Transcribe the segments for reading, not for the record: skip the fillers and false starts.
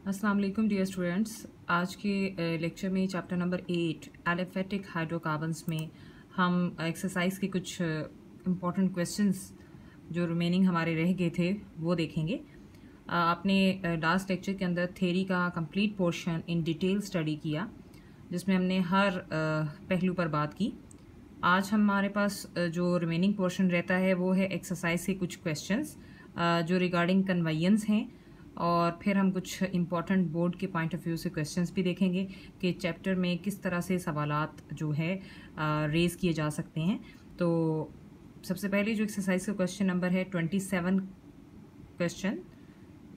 अस्सलाम वालेकुम dear students. आज के लेक्चर में चैप्टर नंबर 8 एलिफेटिक हाइड्रोकार्बन्स में हम एक्सरसाइज के कुछ इम्पॉर्टेंट क्वेश्चंस जो रिमेनिंग हमारे रह गए थे वो देखेंगे। आपने लास्ट लेक्चर के अंदर थ्योरी का complete portion in detail study किया जिसमें हमने हर पहलू पर बात की। आज हमारे पास जो रिमेनिंग पोर्शन रहता है वो है एक्सरसाइज के कुछ क्वेश्चंस जो रिगार्डिंग कन्वेयंस हैं, और फिर हम कुछ इम्पॉर्टेंट बोर्ड के पॉइंट ऑफ व्यू से क्वेश्चंस भी देखेंगे कि चैप्टर में किस तरह से सवालात जो है रेज़ किए जा सकते हैं। तो सबसे पहले जो एक्सरसाइज का क्वेश्चन नंबर है 27 क्वेश्चन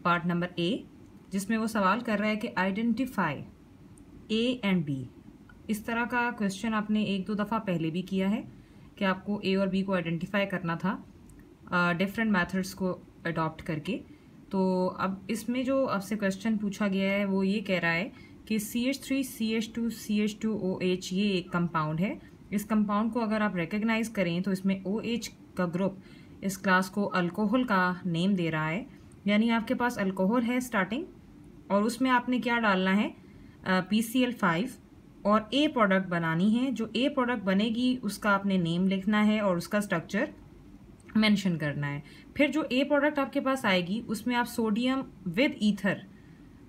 पार्ट नंबर ए, जिसमें वो सवाल कर रहा है कि आइडेंटिफाई ए एंड बी। इस तरह का क्वेश्चन आपने एक दो दफ़ा पहले भी किया है कि आपको ए और बी को आइडेंटिफाई करना था डिफरेंट मेथड्स को अडॉप्ट करके। तो अब इसमें जो आपसे क्वेश्चन पूछा गया है वो ये कह रहा है कि CH3 CH2 CH2OH ये एक कंपाउंड है। इस कंपाउंड को अगर आप रिकग्नाइज करें तो इसमें OH का ग्रुप इस क्लास को अल्कोहल का नेम दे रहा है, यानी आपके पास अल्कोहल है स्टार्टिंग और उसमें आपने क्या डालना है PCl5 और A प्रोडक्ट बनानी है। जो A प्रोडक्ट बनेगी उसका आपने नेम लिखना है और उसका स्ट्रक्चर मेंशन करना है। फिर जो ए प्रोडक्ट आपके पास आएगी उसमें आप सोडियम विद ईथर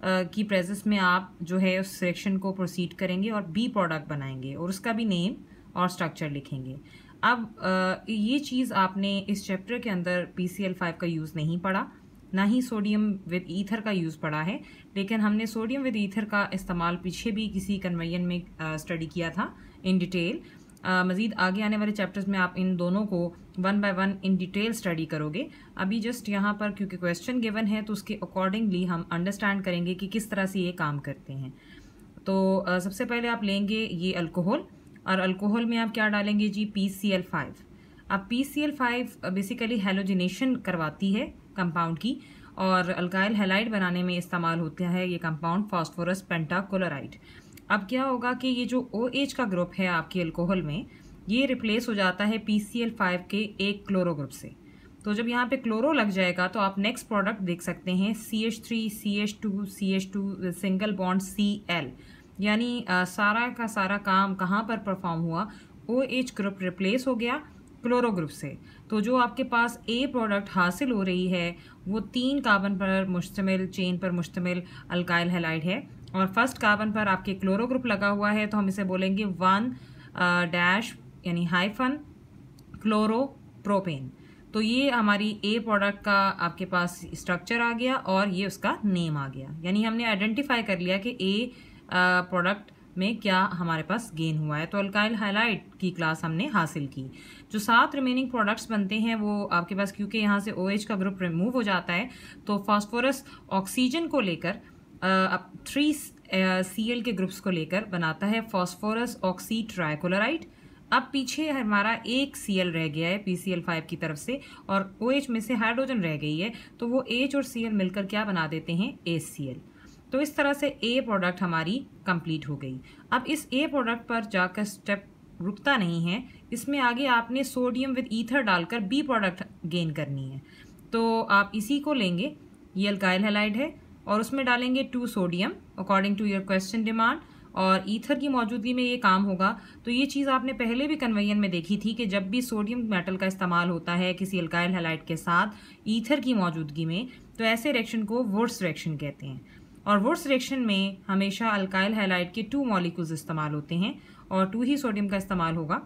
की प्रेजेंस में आप जो है उस सेक्शन को प्रोसीड करेंगे और बी प्रोडक्ट बनाएंगे और उसका भी नेम और स्ट्रक्चर लिखेंगे। अब ये चीज़ आपने इस चैप्टर के अंदर PCl5 का यूज़ नहीं पढ़ा, ना ही सोडियम विद ईथर का यूज़ पढ़ा है, लेकिन हमने सोडियम विद ईथर का इस्तेमाल पीछे भी किसी कन्वेयन में स्टडी किया था इन डिटेल। मज़ीद आगे आने वाले चैप्टर्स में आप इन दोनों को one by one in detail study करोगे। अभी जस्ट यहाँ पर क्योंकि क्वेश्चन गिवन है तो उसके अकॉर्डिंगली हम अंडरस्टैंड करेंगे कि किस तरह से ये काम करते हैं। तो सबसे पहले आप लेंगे ये अल्कोहल और अल्कोहल में आप क्या डालेंगे जी PCl5। अब PCl5 बेसिकली हैलोजिनेशन करवाती है कंपाउंड की और अल्काइल हैलाइड बनाने में इस्तेमाल होता है ये कंपाउंड फास्फोरस पेंटाक्लोराइड। अब क्या होगा कि ये जो OH का ग्रुप है आपके अल्कोहल में ये रिप्लेस हो जाता है PCl5 के एक क्लोरो ग्रुप से। तो जब यहाँ पे क्लोरो लग जाएगा तो आप नेक्स्ट प्रोडक्ट देख सकते हैं CH3 CH2 CH2 single bond Cl, यानी सारा का सारा काम कहाँ पर परफॉर्म हुआ, OH ग्रुप रिप्लेस हो गया क्लोरो ग्रुप से। तो जो आपके पास ए प्रोडक्ट हासिल हो रही है वो 3 कार्बन पर मुश्तमिल चेन पर मुश्तमिल अल्काइल हैलाइड है और फर्स्ट कार्बन पर आपके क्लोरो ग्रुप लगा हुआ है, तो हम इसे बोलेंगे 1 डैश यानी हाइफन क्लोरो प्रोपेन। तो ये हमारी ए प्रोडक्ट का आपके पास स्ट्रक्चर आ गया और ये उसका नेम आ गया, यानी हमने आइडेंटिफाई कर लिया कि ए प्रोडक्ट में क्या हमारे पास गेन हुआ है। तो अल्काइल हाइलाइड की क्लास हमने हासिल की। जो 7 रिमेनिंग प्रोडक्ट्स बनते हैं वो आपके पास क्योंकि यहाँ से OH का ग्रुप रिमूव हो जाता है तो फास्फोरस ऑक्सीजन को लेकर 3 Cl के ग्रुप्स को लेकर बनाता है फास्फोरस ऑक्सी ट्राइक्लोराइड। अब पीछे हमारा एक Cl रह गया है PCl5 की तरफ से और OH में से हाइड्रोजन रह गई है, तो वो H और Cl मिलकर क्या बना देते हैं HCl। तो इस तरह से ए प्रोडक्ट हमारी कंप्लीट हो गई। अब इस ए प्रोडक्ट पर जाकर स्टेप रुकता नहीं है, इसमें आगे आपने सोडियम विद ईथर डालकर बी प्रोडक्ट गेन करनी है। तो आप इसी को लेंगे, ये अल्काइल हैलाइड है और उसमें डालेंगे 2 sodium according to your question demand और ईथर की मौजूदगी में ये काम होगा। तो ये चीज़ आपने पहले भी कन्वेयन में देखी थी कि जब भी सोडियम मेटल का इस्तेमाल होता है किसी अल्काइल हैलाइड के साथ ईथर की मौजूदगी में, तो ऐसे रिएक्शन को वुर्ट्ज रिएक्शन कहते हैं। और वुर्ट्ज रिएक्शन में हमेशा अल्काइल हैलाइड के 2 मॉलिक्यूल्स इस्तेमाल होते हैं और 2 ही सोडियम का इस्तेमाल होगा।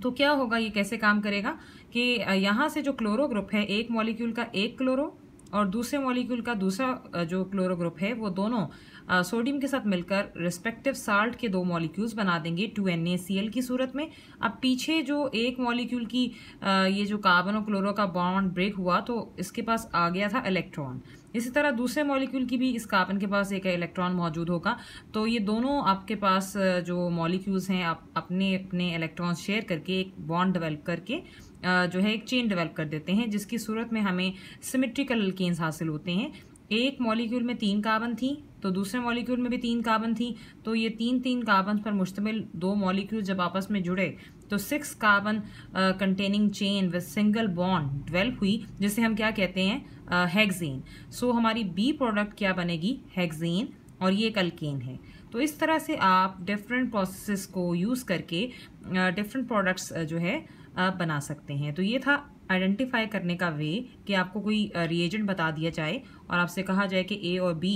तो क्या होगा, ये कैसे काम करेगा कि यहाँ से जो क्लोरो ग्रुप है एक मॉलिक्यूल का एक क्लोरो और दूसरे मॉलिक्यूल का दूसरा जो क्लोरो ग्रुप है वो दोनों सोडियम के साथ मिलकर रिस्पेक्टिव साल्ट के 2 मॉलिक्यूल्स बना देंगे 2NaCl की सूरत में। अब पीछे जो एक मॉलिक्यूल की ये जो कार्बन और क्लोरो का बॉन्ड ब्रेक हुआ तो इसके पास आ गया था इलेक्ट्रॉन। इसी तरह दूसरे मॉलिक्यूल की भी इस कार्बन के पास एक इलेक्ट्रॉन मौजूद होगा। तो ये दोनों आपके पास जो मॉलिक्यूल्स हैं आप अपने अपने इलेक्ट्रॉन शेयर करके एक बॉन्ड डेवलप करके जो है एक चेन डेवलप कर देते हैं, जिसकी सूरत में हमें सिमेट्रिकल अल्केन्स हासिल होते हैं। एक मॉलिक्यूल में 3 कार्बन थी तो दूसरे मॉलिक्यूल में भी 3 कार्बन थी, तो ये 3 कार्बन पर मुश्तमिल 2 मॉलिक्यूल जब आपस में जुड़े तो 6 carbon containing chain with single bond develop हुई, जिसे हम क्या कहते हैं, हेक्सेन। सो हमारी बी प्रोडक्ट क्या बनेगी, हेक्सेन, और ये एक अल्केन है। तो इस तरह से आप डिफरेंट प्रोसेसेस को यूज़ करके डिफरेंट प्रोडक्ट्स जो है बना सकते हैं। तो ये था आइडेंटिफाई करने का वे कि आपको कोई रिएजेंट बता दिया जाए और आपसे कहा जाए कि ए और बी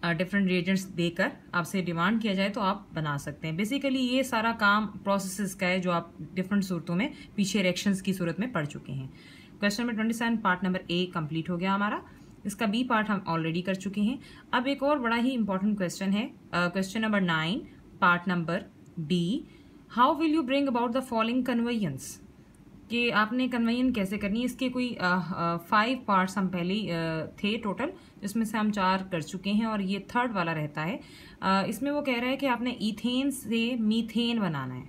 डिफरेंट रिएजेंट्स देकर आपसे डिमांड किया जाए तो आप बना सकते हैं। बेसिकली ये सारा काम प्रोसेसेस का है जो आप डिफरेंट सूरतों में पीछे रिएक्शंस की सूरत में पढ़ चुके हैं। Question number 27 part number A complete हो गया हमारा। इसका बी पार्ट हम ऑलरेडी कर चुके हैं। अब एक और बड़ा ही इंपॉर्टेंट क्वेश्चन है, question number 9 part number B, how will you bring about the following conveyance, कि आपने कन्वेयन कैसे करनी है। इसके कोई 5 पार्ट्स हम पहले थे टोटल, जिसमें से हम 4 कर चुके हैं और ये थर्ड वाला रहता है। इसमें वो कह रहा है कि आपने इथेन से मीथेन बनाना है,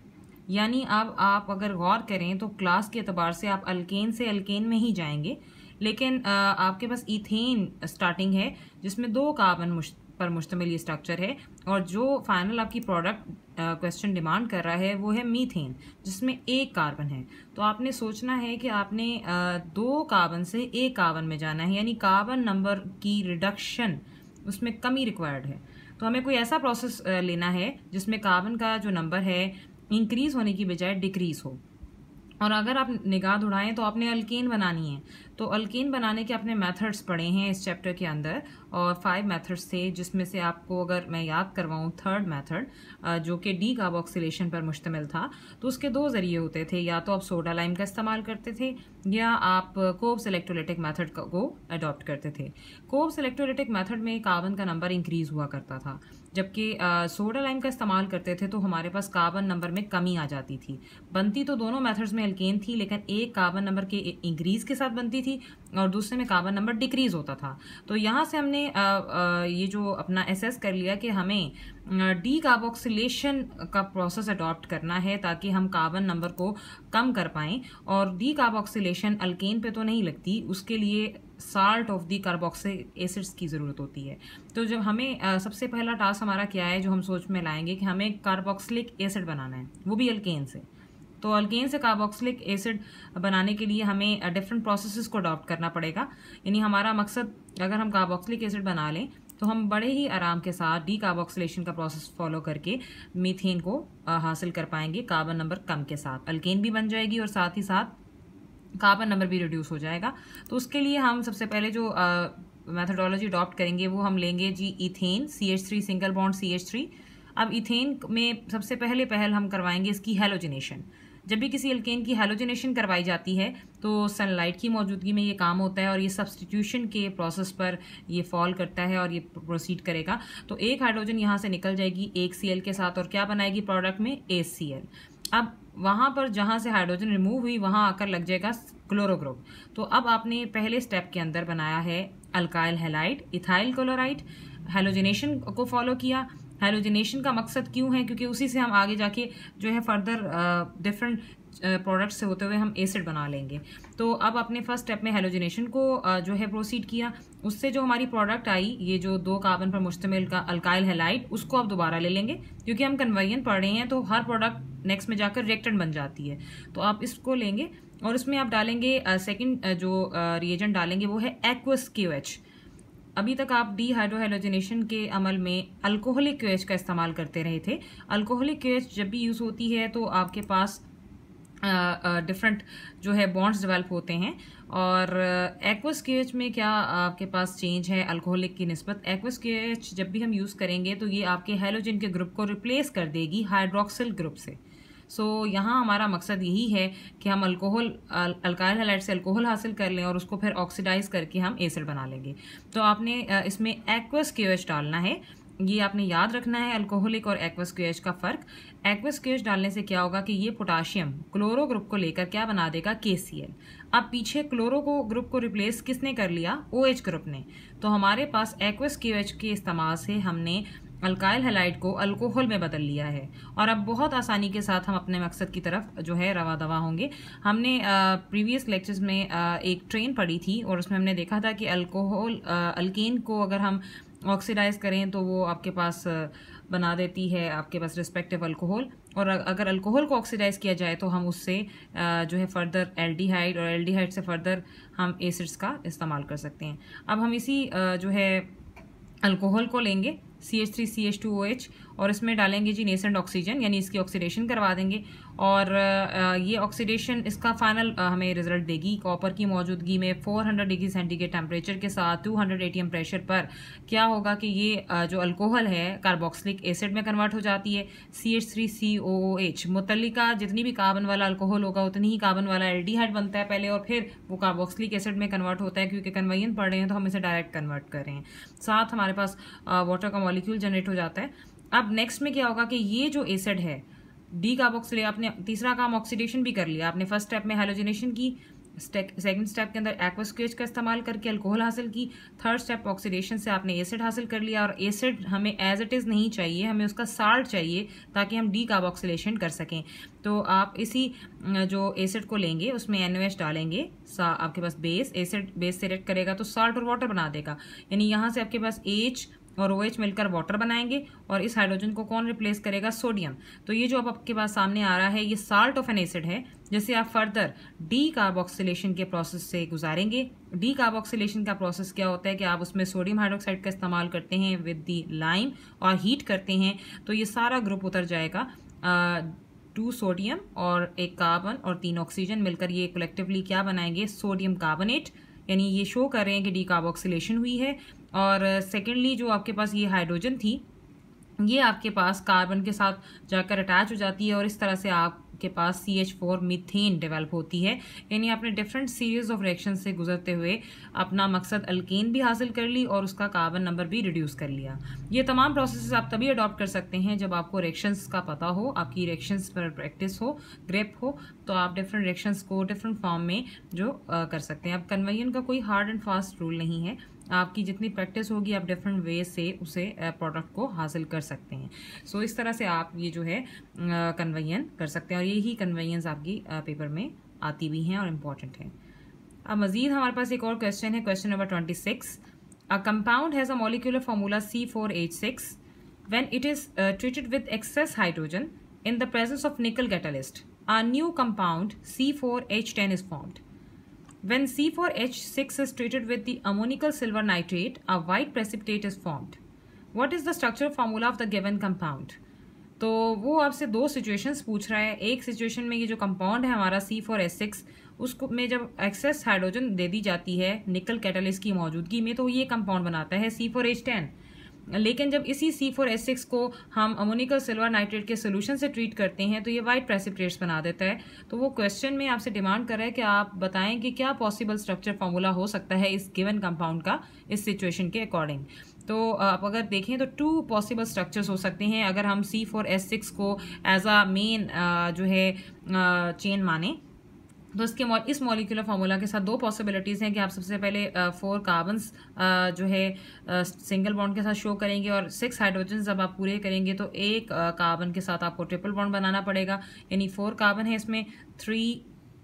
यानी अब आप अगर गौर करें तो क्लास के एतबार से आप अल्केन से अल्केन में ही जाएंगे, लेकिन आपके पास इथेन स्टार्टिंग है जिसमें 2 कार्बन पर मुश्तमिल ये स्ट्रक्चर है, और जो फाइनल आपकी प्रोडक्ट क्वेश्चन डिमांड कर रहा है वो है मीथेन जिसमें 1 कार्बन है। तो आपने सोचना है कि आपने 2 कार्बन से 1 कार्बन में जाना है, यानी कार्बन नंबर की रिडक्शन उसमें कमी रिक्वायर्ड है। तो हमें कोई ऐसा प्रोसेस लेना है जिसमें कार्बन का जो नंबर है इंक्रीज होने की बजाय डिक्रीज हो। और अगर आप निगाह उड़ाएं तो आपने अल्केन बनानी है, तो अल्केन बनाने के आपने मेथड्स पढ़े हैं इस चैप्टर के अंदर, और 5 मेथड्स थे, जिसमें से आपको अगर मैं याद करवाऊं थर्ड मेथड जो कि डी कार्बोक्सिलेशन पर मुश्तमिल था, तो उसके 2 ज़रिए होते थे, या तो आप सोडा लाइम का इस्तेमाल करते थे या आप कोब्स इलेक्ट्रोलाइटिक मेथड को अडॉप्ट करते थे। कोब्स इलेक्ट्रोलाइटिक मेथड में कार्बन का नंबर इंक्रीज हुआ करता था, जबकि सोडा लाइम का इस्तेमाल करते थे तो हमारे पास कार्बन नंबर में कमी आ जाती थी। बनती तो दोनों मेथड्स में अल्केन थी, लेकिन एक कार्बन नंबर के इंक्रीज के साथ बनती थी और दूसरे में कार्बन नंबर डिक्रीज होता था। तो यहाँ से हमने ये जो अपना एसेस कर लिया कि हमें डी कार्बोक्सिलेशन का प्रोसेस अडॉप्ट करना है ताकि हम कार्बन नंबर को कम कर पाएं, और डी कार्बोक्सिलेशन अल्केन पे तो नहीं लगती, उसके लिए salt of the carboxylic acids की ज़रूरत होती है। तो जब हमें सबसे पहला टास्क हमारा क्या है जो हम सोच में लाएंगे कि हमें कार्बोक्सिलिक एसिड बनाना है, वो भी अल्केन से। तो अल्केन से कार्बोक्सिलिक एसिड बनाने के लिए हमें डिफरेंट प्रोसेसेस को अडॉप्ट करना पड़ेगा। यानी हमारा मकसद, अगर हम कार्बोक्सिलिक एसिड बना लें तो हम बड़े ही आराम के साथ डी कार्बोक्सिलेशन का प्रोसेस फॉलो करके मीथेन को हासिल कर पाएंगे कार्बन नंबर कम के साथ। अल्केन भी बन जाएगी और साथ ही साथ कार्बन नंबर भी रिड्यूस हो जाएगा। तो उसके लिए हम सबसे पहले जो मेथडोलॉजी अडॉप्ट करेंगे वो हम लेंगे जी ethane, CH3 single bond CH3। अब इथेन में सबसे पहल हम करवाएंगे इसकी हैलोजिनेशन। जब भी किसी अल्केन की हैलोजिनेशन करवाई जाती है तो सनलाइट की मौजूदगी में ये काम होता है, और ये सब्सटीट्यूशन के प्रोसेस पर ये फॉल करता है और ये प्रोसीड करेगा। तो एक हाइड्रोजन यहाँ से निकल जाएगी एक Cl के साथ, और क्या बनाएगी प्रोडक्ट में ACl। अब वहाँ पर जहाँ से हाइड्रोजन रिमूव हुई वहाँ आकर लग जाएगा क्लोरो ग्रुप। तो अब आपने पहले स्टेप के अंदर बनाया है alkyl halide ethyl chloride, halogenation को फॉलो किया। हैलोजिनेशन का मकसद क्यों है, क्योंकि उसी से हम आगे जाके जो है फर्दर डिफरेंट प्रोडक्ट्स से होते हुए हम एसिड बना लेंगे। तो अब अपने फर्स्ट स्टेप में हैलोजिनेशन को जो है प्रोसीड किया, उससे जो हमारी प्रोडक्ट आई ये जो 2 कार्बन पर मुश्तमिल का अल्काइल हैलाइड, उसको अब दोबारा ले लेंगे, क्योंकि हम कन्वर्जन पढ़ रहे हैं तो हर प्रोडक्ट नेक्स्ट में जाकर रिएक्टेंट बन जाती है। तो आप इसको लेंगे और इसमें आप डालेंगे सेकेंड जो रिएजेंट डालेंगे वो है एक्वस KOH। अभी तक आप डी हाइड्रोहेलोजिनेशन के अमल में अल्कोहलिक KOH का इस्तेमाल करते रहे थे। अल्कोहलिक KOH जब भी यूज़ होती है तो आपके पास डिफरेंट जो है बॉन्ड्स डेवलप होते हैं, और एक्वस KOH में क्या आपके पास चेंज है अल्कोहलिक की निस्बत। एक्वस KOH जब भी हम यूज़ करेंगे तो ये आपके हैलोजन के ग्रुप को रिप्लेस कर देगी हाइड्रोक्सिल ग्रुप से। सो यहाँ हमारा मकसद यही है कि हम अल्काइल हैलाइड से अल्कोहल हासिल कर लें और उसको फिर ऑक्सीडाइज करके हम एसिड बना लेंगे। तो आपने इसमें एक्वस KOH डालना है, ये आपने याद रखना है अल्कोहलिक और एक्वस KOH का फ़र्क। एक्वस KOH डालने से क्या होगा कि ये पोटाशियम क्लोरो ग्रुप को लेकर क्या बना देगा KCl। अब पीछे क्लोरो को ग्रुप को रिप्लेस किसने कर लिया, OH ग्रुप ने। तो हमारे पास एक्वस KOH के इस्तेमाल से हमने अल्काइल हैलाइड को अल्कोहल में बदल लिया है, और अब बहुत आसानी के साथ हम अपने मकसद की तरफ जो है रवा दवा होंगे। हमने प्रीवियस लेक्चर्स में एक ट्रेन पढ़ी थी और उसमें हमने देखा था कि अल्केन को अगर हम ऑक्सीडाइज करें तो वो आपके पास बना देती है आपके पास रिस्पेक्टिव अल्कोहल, और अगर अल्कोहल को ऑक्सीडाइज किया जाए तो हम उससे जो है फर्दर एल्डिहाइड, और एल्डिहाइड से फर्दर हम एसिड्स का इस्तेमाल कर सकते हैं। अब हम इसी जो है अल्कोहल को लेंगे CH3CH2OH और इसमें डालेंगे जी नेसेंट ऑक्सीजन, यानी इसकी ऑक्सीडेशन करवा देंगे, और ये ऑक्सीडेशन इसका फाइनल हमें रिजल्ट देगी कॉपर की मौजूदगी में 400 डिग्री सेंटीग्रेड टेम्परेचर के साथ 200 ATM प्रेशर पर। क्या होगा कि ये जो अल्कोहल है कार्बोक्सिलिक एसिड में कन्वर्ट हो जाती है CH3COOH। मुतल्लिका जितनी भी कार्बन वाला अल्कोहल होगा उतनी ही कार्बन वाला एल्डिहाइड बनता है पहले, और फिर वो कार्बोक्सिलिक एसिड में कन्वर्ट होता है। क्योंकि कन्वेयन पढ़ रहे हैं तो हम इसे डायरेक्ट कन्वर्ट कर रहे हैं, साथ हमारे पास वाटर का मॉलिक्यूल जनरेट हो जाता है। अब नेक्स्ट में क्या होगा कि ये जो एसिड है डी कार्बोक्सिलेट, आपने तीसरा काम ऑक्सीडेशन भी कर लिया, आपने फर्स्ट स्टेप में हैलोजिनेशन की, सेकंड स्टेप के अंदर एक्वस क्यूएच का इस्तेमाल करके अल्कोहल हासिल की, थर्ड स्टेप ऑक्सीडेशन से आपने एसिड हासिल कर लिया। और एसिड हमें एज इट इज़ नहीं चाहिए, हमें उसका साल्ट चाहिए ताकि हम डी कार्बोक्सिलेशन कर सकें। तो आप इसी जो एसिड को लेंगे उसमें NaOH डालेंगे, आपके पास बेस, एसिड बेस से रिएक्ट करेगा तो साल्ट और वाटर बना देगा, यानी यहाँ से आपके पास H और OH मिलकर वाटर बनाएंगे, और इस हाइड्रोजन को कौन रिप्लेस करेगा? सोडियम। तो ये जो अब आपके पास सामने आ रहा है ये साल्ट ऑफ एन एसिड है, जिसे आप फर्दर डी कार्बोक्सिलेशन के प्रोसेस से गुजारेंगे। डी कार्बोक्सिलेशन का प्रोसेस क्या होता है कि आप उसमें सोडियम हाइड्रोक्साइड का इस्तेमाल करते हैं विद दी लाइम और हीट करते हैं, तो ये सारा ग्रुप उतर जाएगा। 2 सोडियम और 1 कार्बन और 3 ऑक्सीजन मिलकर ये कलेक्टिवली क्या बनाएंगे? सोडियम कार्बोनेट, यानी ये शो कर रहे हैं कि डी कार्बोक्सिलेशन हुई है। और सेकेंडली जो आपके पास ये हाइड्रोजन थी ये आपके पास कार्बन के साथ जाकर अटैच हो जाती है, और इस तरह से आपके पास CH4 मीथेन डेवलप होती है। यानी आपने डिफरेंट सीरीज ऑफ रिएक्शन से गुजरते हुए अपना मकसद अल्केन भी हासिल कर ली और उसका कार्बन नंबर भी रिड्यूस कर लिया। ये तमाम प्रोसेसेस आप तभी अडॉप्ट कर सकते हैं जब आपको रिएक्शंस का पता हो, आपकी रिएक्शंस पर प्रैक्टिस हो, ग्रिप हो, तो आप डिफरेंट रिएक्शंस को डिफरेंट फॉर्म में जो कर सकते हैं। अब कन्वेयन का कोई हार्ड एंड फास्ट रूल नहीं है, आपकी जितनी प्रैक्टिस होगी आप डिफरेंट वे से उसे प्रोडक्ट को हासिल कर सकते हैं। सो इस तरह से आप ये जो है कन्वेयन कर सकते हैं, और यही कन्वेयंस आपकी पेपर में आती भी हैं और इम्पॉर्टेंट हैं। अब मजीद हमारे पास एक और क्वेश्चन है, question number 26। A compound has a molecular formula C4H6 when it is treated with excess hydrogen in the presence of nickel catalyst a new compound C4H10 is formed. When C4H6 is treated with the ammonical silver nitrate, a white precipitate is formed. What is the structural formula of the given compound? तो वो आपसे दो situations पूछ रहा है। एक situation में ये जो कंपाउंड है हमारा C4H6, उसको में जब एक्सेस हाइड्रोजन दे दी जाती है निकल कैटलिस्ट की मौजूदगी में तो ये कंपाउंड बनाता है C4H10। लेकिन जब इसी C4H6 को हम अमोनिकल सिल्वर नाइट्रेट के सोल्यूशन से ट्रीट करते हैं तो ये वाइट प्रेसिपिटेट्स बना देता है। तो वो क्वेश्चन में आपसे डिमांड कर रहा है कि आप बताएं कि क्या पॉसिबल स्ट्रक्चर फार्मूला हो सकता है इस गिवन कंपाउंड का इस सिचुएशन के अकॉर्डिंग। तो आप अगर देखें तो 2 पॉसिबल स्ट्रक्चर्स हो सकते हैं अगर हम C4H6 को एज अ मेन जो है चेन माने। तो इस मॉलिक्यूलर फार्मूला के साथ 2 पॉसिबिलिटीज़ हैं कि आप सबसे पहले 4 कार्बन्स जो है सिंगल बॉन्ड के साथ शो करेंगे, और 6 हाइड्रोजन जब आप पूरे करेंगे तो एक कार्बन के साथ आपको ट्रिपल बॉन्ड बनाना पड़ेगा। यानी 4 कार्बन है इसमें, 3,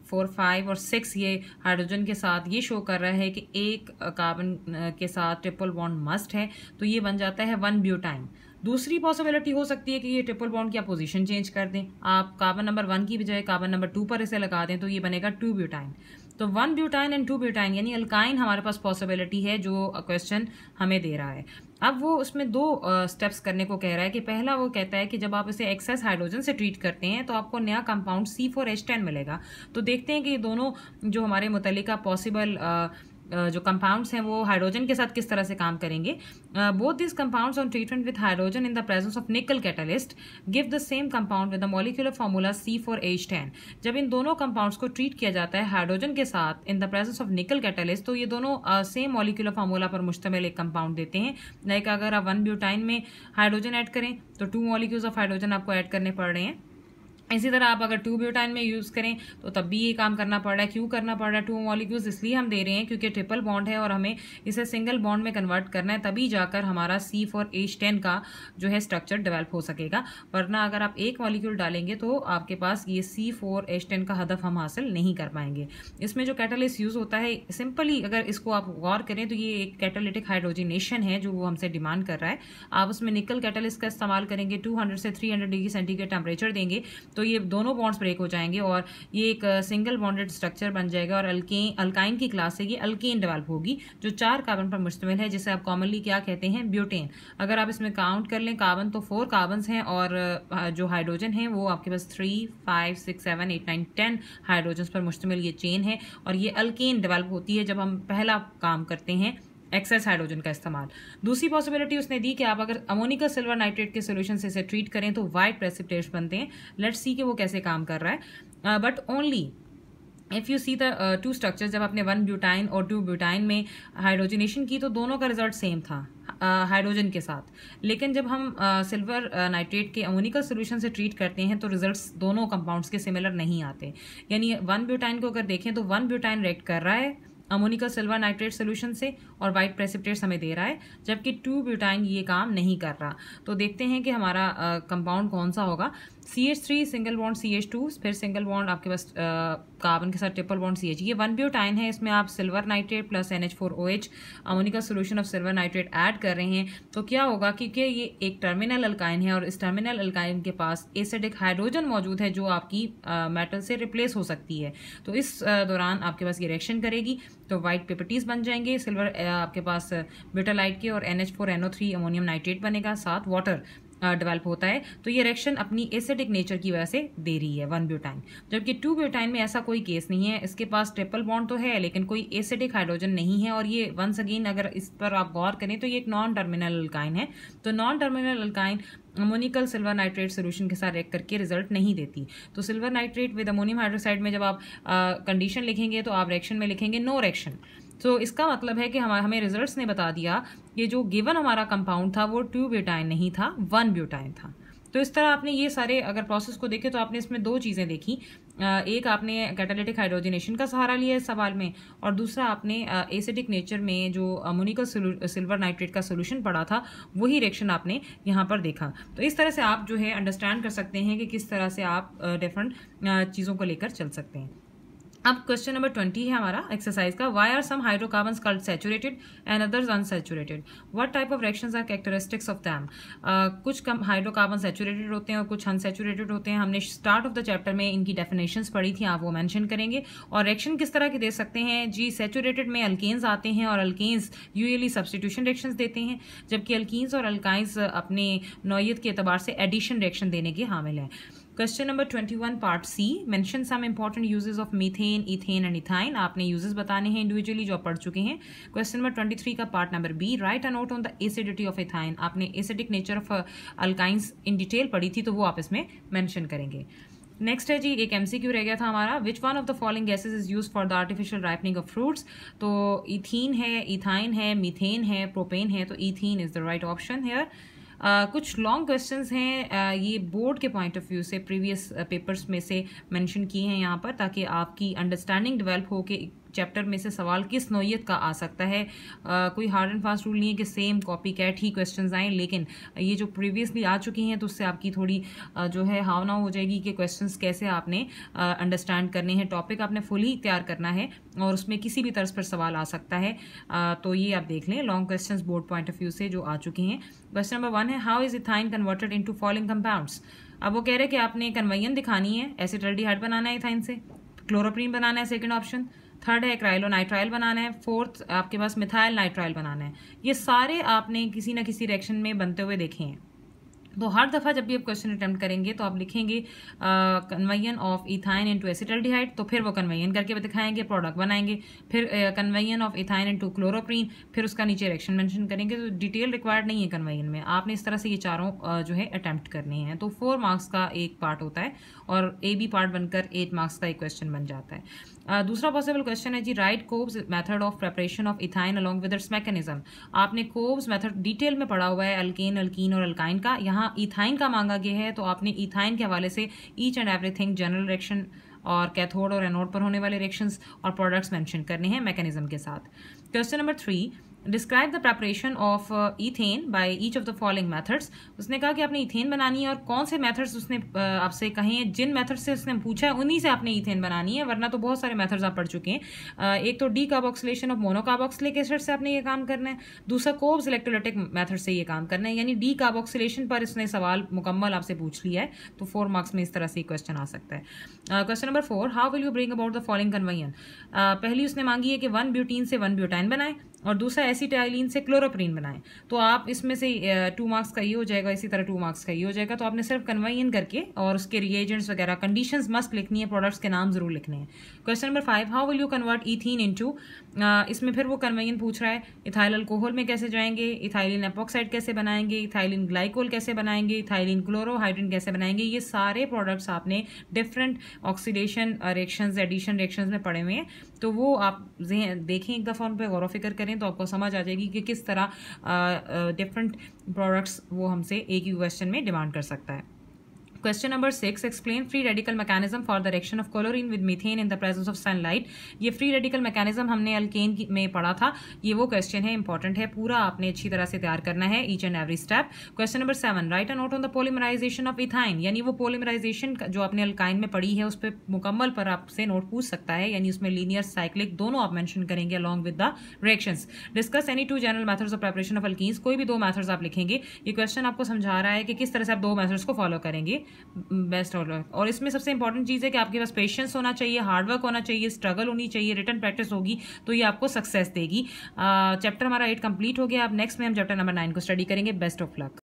4, 5 और 6 ये हाइड्रोजन के साथ ये शो कर रहा है कि एक कार्बन के साथ ट्रिपल बॉन्ड मस्ट है, तो ये बन जाता है 1 ब्यूटाइन। दूसरी पॉसिबिलिटी हो सकती है कि ये ट्रिपल बॉन्ड की आप पोजीशन चेंज कर दें, आप कार्बन नंबर 1 की बजाय कार्बन नंबर 2 पर इसे लगा दें तो ये बनेगा 2 ब्यूटाइन। तो 1 ब्यूटाइन एंड 2 ब्यूटाइन यानी अल्काइन हमारे पास पॉसिबिलिटी है जो क्वेश्चन हमें दे रहा है। अब वो उसमें 2 स्टेप्स करने को कह रहा है कि पहला वो कहता है कि जब आप इसे एक्सेस हाइड्रोजन से ट्रीट करते हैं तो आपको नया कंपाउंड C4H10 मिलेगा। तो देखते हैं कि ये दोनों जो हमारे मुतल्लिका पॉसिबल जो कंपाउंड्स हैं वो हाइड्रोजन के साथ किस तरह से काम करेंगे। Both this compounds on treatment with hydrogen in the presence of nickel catalyst give the same compound with the molecular formula C4H10। जब इन दोनों कंपाउंड्स को ट्रीट किया जाता है हाइड्रोजन के साथ इन the presence of nickel catalyst तो ये दोनों सेम मॉलिक्यूलर फार्मूला पर मुश्तमिल एक कंपाउंड देते हैं। लाइक अगर आप 1 ब्यूटाइन में हाइड्रोजन ऐड करें तो 2 मॉलिक्यूल्स ऑफ हाइड्रोजन आपको ऐड करने पड़ रहे हैं, इसी तरह आप अगर 2-ब्यूटाइन में यूज़ करें तो तब भी ये काम करना पड़ रहा है। क्यों करना पड़ रहा है? 2 मॉलिक्यूल्स इसलिए हम दे रहे हैं क्योंकि ट्रिपल बॉन्ड है और हमें इसे सिंगल बॉन्ड में कन्वर्ट करना है, तभी जाकर हमारा C4H10 का जो है स्ट्रक्चर डेवलप हो सकेगा। वरना अगर आप एक मॉलिक्यूल डालेंगे तो आपके पास ये C4H10 का हदफ हम हासिल नहीं कर पाएंगे। इसमें जो कैटालिस्ट यूज़ होता है, सिंपली अगर इसको आप गौर करें तो ये एक कैटालिटिक हाइड्रोजिनेशन है जो वो हमसे डिमांड कर रहा है। आप उसमें निकल कैटालिस्ट का इस्तेमाल करेंगे, 200 से 300 डिग्री सेंटीग्रेड टेम्परेचर देंगे तो ये दोनों बॉन्ड्स ब्रेक हो जाएंगे और ये एक सिंगल बॉन्डेड स्ट्रक्चर बन जाएगा और अल्काइन की क्लास से ये अल्केन डेवलप होगी जो 4 कार्बन पर मुश्तमिल है, जिसे आप कॉमनली क्या कहते हैं? ब्यूटेन। अगर आप इसमें काउंट कर लें कार्बन तो 4 कार्बन हैं और जो हाइड्रोजन है वो आपके पास 3, 5, 6, 7, 8, 9, 10 हाइड्रोजन पर मुश्तमिल ये चेन है और ये अल्केन डेवलप होती है जब हम पहला काम करते हैं एक्सेस हाइड्रोजन का इस्तेमाल। दूसरी पॉसिबिलिटी उसने दी कि आप अगर अमोनिका सिल्वर नाइट्रेट के सोल्यूशन से इसे ट्रीट करें तो वाइट प्रेसिपिटेट्स बनते हैं। लेट्स सी कि वो कैसे काम कर रहा है। But only if you see the 2 structures, जब आपने 1 ब्यूटाइन और 2 ब्यूटाइन में हाइड्रोजनेशन की तो दोनों का रिजल्ट सेम था हाइड्रोजन के साथ। लेकिन जब हम सिल्वर नाइट्रेट के अमोनिकल सोल्यूशन से ट्रीट करते हैं तो रिजल्ट्स दोनों कंपाउंड्स के सिमिलर नहीं आते। यानी 1 ब्यूटाइन को अगर देखें तो 1 ब्यूटाइन रिएक्ट कर रहा है अमोनिकल सिल्वर नाइट्रेट सोल्यूशन से और वाइट प्रेसिपिटेट्स हमें दे रहा है, जबकि 2 ब्यूटाइन ये काम नहीं कर रहा। तो देखते हैं कि हमारा कंपाउंड कौन सा होगा। CH3 सिंगल बॉन्ड CH2, फिर सिंगल बॉन्ड आपके पास कार्बन के साथ ट्रिपल बॉन्ड CH। ये 1 ब्यूटाइन है, इसमें आप silver nitrate plus NH4OH ammoniacal solution of silver nitrate add कर रहे हैं। तो क्या होगा, क्योंकि ये एक टर्मिनल अल्काइन है और इस टर्मिनल अल्काइन के पास एसिडिक हाइड्रोजन मौजूद है जो आपकी मेटल से रिप्लेस हो सकती है। तो इस दौरान आपके पास ये रिएक्शन करेगी तो वाइट पिपटीज बन जाएंगे, सिल्वर आपके पास ब्यूटालाइट के और NH4NO3 अमोनियम नाइट्रेट बनेगा, साथ वाटर डेवलप होता है। तो ये रिएक्शन अपनी एसिडिक नेचर की वजह से दे रही है 1 ब्यूटाइन, जबकि 2 ब्यूटाइन में ऐसा कोई केस नहीं है। इसके पास ट्रिपल बॉन्ड तो है लेकिन कोई एसिडिक हाइड्रोजन नहीं है और ये वंस अगेन अगर इस पर आप गौर करें तो ये एक नॉन टर्मिनल अल्काइन है। तो non terminal alkyne ammoniacal silver nitrate solution के साथ रिएक्ट करके रिजल्ट नहीं देती। तो silver nitrate with ammonium hydroxide में जब आप कंडीशन लिखेंगे तो आप रिएक्शन में लिखेंगे नो रिएक्शन। तो इसका मतलब है कि हमें रिजल्ट्स ने बता दिया कि जो गिवन हमारा कंपाउंड था वो 2 ब्यूटाइन नहीं था, 1 ब्यूटाइन था। तो इस तरह आपने ये सारे अगर प्रोसेस को देखे तो आपने इसमें 2 चीज़ें देखी। एक आपने कैटालिटिक हाइड्रोजनेशन का सहारा लिया इस सवाल में और दूसरा आपने एसिडिक नेचर में जो अमोनिकल सिल्वर नाइट्रेट का सोल्यूशन पड़ा था वही रिएक्शन आपने यहाँ पर देखा। तो इस तरह से आप जो है अंडरस्टैंड कर सकते हैं कि किस तरह से आप डिफरेंट चीज़ों को लेकर चल सकते हैं। अब क्वेश्चन नंबर 20 है हमारा एक्सरसाइज का। Why are some hydrocarbons called saturated and others unsaturated, what type of reactions are characteristics of them. कुछ कम हाइड्रोकार्बन सैचुरेटेड होते हैं और कुछ अनसैचुरेटेड होते हैं। हमने स्टार्ट ऑफ द चैप्टर में इनकी डेफिनेशंस पढ़ी थी, आप वो मेंशन करेंगे। और रिएक्शन किस तरह के दे सकते हैं जी, सैचुरेटेड में अल्केन्स आते हैं और अल्केन्स यूजुअली सब्स्टिट्यूशन रिएक्शंस देते हैं, जबकि अल्कीन्स और अल्काइंस अपने नौयत के एतबार से एडिशन रिएक्शन देने के हामिल हैं। Question number 21 part C, mention some important uses of methane, ethane and ethyne. आपने यूजेस बताने हैं इंडिविजुअली जो आप पढ़ चुके हैं। क्वेश्चन नंबर 23 का part number b, write a note on the acidity of ethyne. आपने acidic nature of alkynes in detail पढ़ी थी तो वो आप इसमें मेंशन करेंगे। नेक्स्ट है जी, एक MCQ रह गया था हमारा, which one of the following gases is use for the artificial ripening of fruits. तो इथीन है, इथाइन है, मीथेन है, प्रोपेन है, तो ethene is the right option here. कुछ लॉन्ग क्वेश्चंस हैं, ये बोर्ड के पॉइंट ऑफ व्यू से प्रीवियस पेपर्स में से मेंशन किए हैं यहाँ पर, ताकि आपकी अंडरस्टैंडिंग डेवलप हो कि चैप्टर में से सवाल किस नौयत का आ सकता है। कोई हार्ड एंड फास्ट रूल नहीं है कि सेम कॉपी कैट ही क्वेश्चंस आएँ, लेकिन ये जो प्रीवियसली आ चुकी हैं तो उससे आपकी थोड़ी जो है हावना हो जाएगी कि क्वेश्चंस कैसे आपने अंडरस्टैंड करने हैं। टॉपिक आपने फुली तैयार करना है और उसमें किसी भी तर्ज पर सवाल आ सकता है। तो ये आप देख लें long questions board point of view से जो आ चुके हैं। क्वेश्चन नंबर 1 है, how is ethyne converted into following compounds. अब वो कह रहे हैं कि आपने कन्वेयन दिखानी है, एसिटाल्डिहाइड बनाना है इथाइन से, क्लोरोप्रीन बनाना है सेकंड ऑप्शन, थर्ड है एक्राइलोनाइट्राइल बनाना है, फोर्थ आपके पास मिथाइल नाइट्राइल बनाना है। ये सारे आपने किसी ना किसी रिएक्शन में बनते हुए देखे हैं। तो हर दफ़ा जब भी आप क्वेश्चन अटेम्प्ट करेंगे तो आप लिखेंगे कन्वेयन ऑफ इथाइन इनटू एसिटाल्डिहाइड, तो फिर वो कन्वेयन करके दिखाएंगे, प्रोडक्ट बनाएंगे, फिर कन्वेयन ऑफ इथाइन इनटू क्लोरोप्रीन, फिर उसका नीचे रिएक्शन मेंशन करेंगे। तो डिटेल रिक्वायर्ड नहीं है कन्वेयन में, आपने इस तरह से ये चारों जो है अटेम्प्ट करने हैं। तो 4 मार्क्स का एक पार्ट होता है और AB पार्ट बनकर 8 मार्क्स का एक क्वेश्चन बन जाता है। दूसरा पॉसिबल क्वेश्चन है जी, write Kolbe's method of preparation of ethyne along with its mechanism. आपने कोब्स मेथड डिटेल में पढ़ा हुआ है अल्केन, अल्कीन और अल्काइन का, यहाँ यहाँ इथाइन का मांगा गया है तो आपने इथाइन के हवाले से each and everything, general reaction और कैथोड और एनोड पर होने वाले रिएक्शंस और प्रोडक्ट्स मेंशन करने हैं मैकेनिज्म के साथ। Question number 3, describe the preparation of ethane by each of the following methods. उसने कहा कि आपने ईथेन बनानी है और कौन से मेथड्स उसने आपसे कहे हैं, जिन मेथड्स से उसने पूछा है उन्हीं से आपने ईथेन बनानी है, वरना तो बहुत सारे मेथड्स आप पढ़ चुके हैं। एक तो D carboxylation of monocarboxylic acid से आपने ये काम करना है, दूसरा कोब्स इलेक्ट्रोलाइटिक मेथड से ये काम करना है, यानी डी कार्बोक्सिलेशन पर इसने सवाल मुकम्मल आपसे पूछ लिया है, तो 4 मार्क्स में इस तरह से क्वेश्चन आ सकता है। Question number 4, how will you bring about the following conversion. पहली उसने मांगी है कि 1 ब्यूटीन से 1 ब्यूटाइन बनाए और दूसरा एसिटाइलिन से क्लोरोप्रीन बनाएं। तो आप इसमें से 2 मार्क्स का ये हो जाएगा, इसी तरह 2 मार्क्स का ये हो जाएगा। तो आपने सिर्फ कन्वर्जन करके और उसके रिएजेंट्स वगैरह कंडीशंस मस्ट लिखनी है, प्रोडक्ट्स के नाम जरूर लिखने हैं। Question number 5, how will you convert ethene into, इसमें फिर वो कन्वर्जन पूछ रहा है इथाइल अल्कोहल में कैसे जाएंगे, इथाइलिन एपॉक्साइड कैसे बनाएंगे, इथाइलिन ग्लाइकोल कैसे बनाएंगे, इथाइलिन क्लोरोहाइड्रिन कैसे बनाएंगे। ये सारे प्रोडक्ट्स आपने different oxidation reactions, addition reactions में पढ़े हुए हैं, तो वो आप देखें एक दफ़ा, उन पर गौर फिक्र करें तो आपको समझ आ जाएगी कि किस तरह डिफरेंट प्रोडक्ट्स वो हमसे एक ही क्वेश्चन में डिमांड कर सकता है। Question number 6, explain free radical mechanism for the reaction of chlorine with methane in the presence of sunlight. ये फ्री रेडिकल मैकेनिज्म हमने अल्केन में पढ़ा था, ये वो क्वेश्चन है, इंपॉर्टेंट है, पूरा आपने अच्छी तरह से तैयार करना है, each and every step. Question number 7, write a note on the polymerization of ethyne, यानी वो पॉलीमराइजेशन जो आपने अल्काइन में पढ़ी है उस पर मुकम्मल पर आपसे नोट पूछ सकता है, यानी उसमें लीनियर साइक्लिक दोनों आप मेंशन करेंगे along with the reactions. Discuss any 2 general methods of preparation of alkenes, कोई भी 2 मेथड्स आप लिखेंगे। ये क्वेश्चन आपको समझा रहा है कि किस तरह से आप 2 मेथड्स को फॉलो करेंगे बेस्ट। और इसमें सबसे इंपॉर्टेंट चीज़ है कि आपके पास पेशेंस होना चाहिए, हार्डवर्क होना चाहिए, स्ट्रगल होनी चाहिए, रिटन प्रैक्टिस होगी तो ये आपको सक्सेस देगी। चैप्टर हमारा 8 कंप्लीट हो गया। अब नेक्स्ट में हम चैप्टर नंबर 9 को स्टडी करेंगे। Best of luck.